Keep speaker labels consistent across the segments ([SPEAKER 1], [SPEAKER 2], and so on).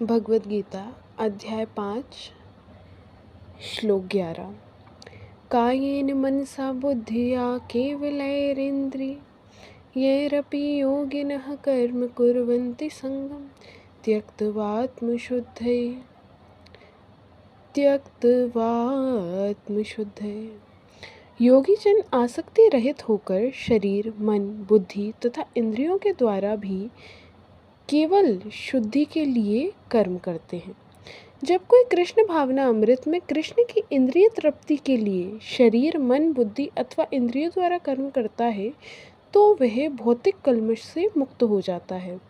[SPEAKER 1] भगवद गीता अध्याय 5 श्लोक 11। कायेन मनसा बुद्धिया केवलैरिन्द्रियैरपि योगिनः कर्म कुर्वन्ति संगं त्यक्त्वात्मशुद्धये। योगी जन आसक्ति रहित होकर शरीर, मन, बुद्धि तथा इंद्रियों के द्वारा भी केवल शुद्धि के लिए कर्म करते हैं। जब कोई कृष्ण भावना अमृत में कृष्ण की इंद्रिय तृप्ति के लिए शरीर, मन, बुद्धि अथवा इंद्रियों द्वारा कर्म करता है तो वह भौतिक कल्मश से मुक्त हो जाता है।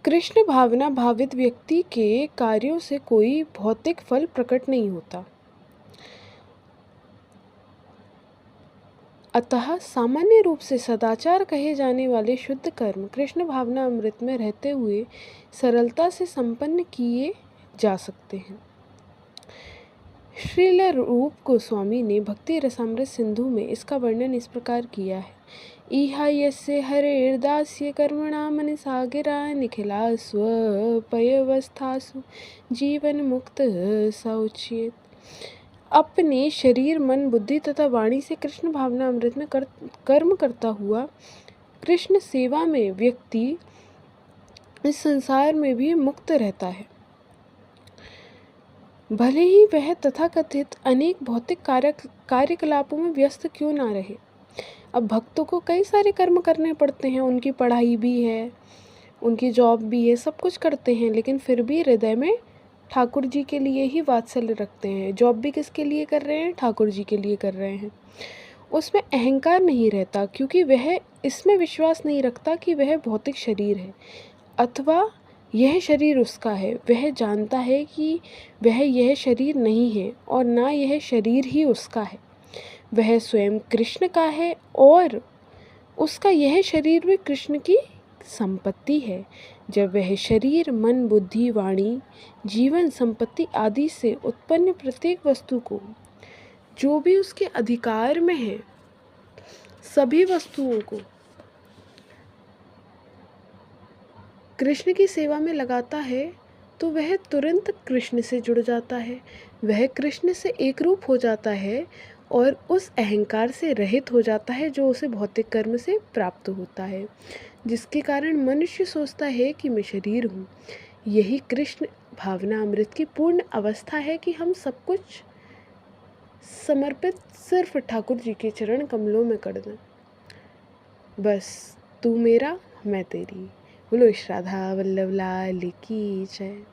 [SPEAKER 1] कृष्ण भावना भावित व्यक्ति के कार्यों से कोई भौतिक फल प्रकट नहीं होता। अतः सामान्य रूप से सदाचार कहे जाने वाले शुद्ध कर्म कृष्ण भावना अमृत में रहते हुए सरलता से संपन्न किए जा सकते हैं। श्रील रूप गोस्वामी ने भक्ति रसामृत सिंधु में इसका वर्णन इस प्रकार किया है। इहा यस्य हरेर्दास्य कर्मणा मनसा गिरा निखिला स्वपयवस्थासु जीवन मुक्त सौचित। अपने शरीर, मन, बुद्धि तथा वाणी से कृष्ण भावना अमृत में कर्म करता हुआ कृष्ण सेवा में व्यक्ति इस संसार में भी मुक्त रहता है, भले ही वह तथाकथित अनेक भौतिक कार्यकलापों में व्यस्त क्यों ना रहे। अब भक्तों को कई सारे कर्म करने पड़ते हैं, उनकी पढ़ाई भी है, उनकी जॉब भी है, सब कुछ करते हैं, लेकिन फिर भी हृदय में ठाकुर जी के लिए ही वात्सल्य रखते हैं। जॉब भी किसके लिए कर रहे हैं? ठाकुर जी के लिए कर रहे हैं। उसमें अहंकार नहीं रहता, क्योंकि वह इसमें विश्वास नहीं रखता कि वह भौतिक शरीर है अथवा यह शरीर उसका है। वह जानता है कि वह यह शरीर नहीं है और ना यह शरीर ही उसका है। वह स्वयं कृष्ण का है और उसका यह शरीर भी कृष्ण की संपत्ति है। जब वह शरीर, मन, बुद्धि, वाणी, जीवन, संपत्ति आदि से उत्पन्न प्रत्येक वस्तु को, जो भी उसके अधिकार में है, सभी वस्तुओं को कृष्ण की सेवा में लगाता है तो वह तुरंत कृष्ण से जुड़ जाता है। वह कृष्ण से एक रूप हो जाता है और उस अहंकार से रहित हो जाता है जो उसे भौतिक कर्म से प्राप्त होता है, जिसके कारण मनुष्य सोचता है कि मैं शरीर हूँ। यही कृष्ण भावना अमृत की पूर्ण अवस्था है कि हम सब कुछ समर्पित सिर्फ ठाकुर जी के चरण कमलों में कर दें। बस तू मेरा, मैं तेरी। बोलो श्री राधा वल्लभ लाल की जय।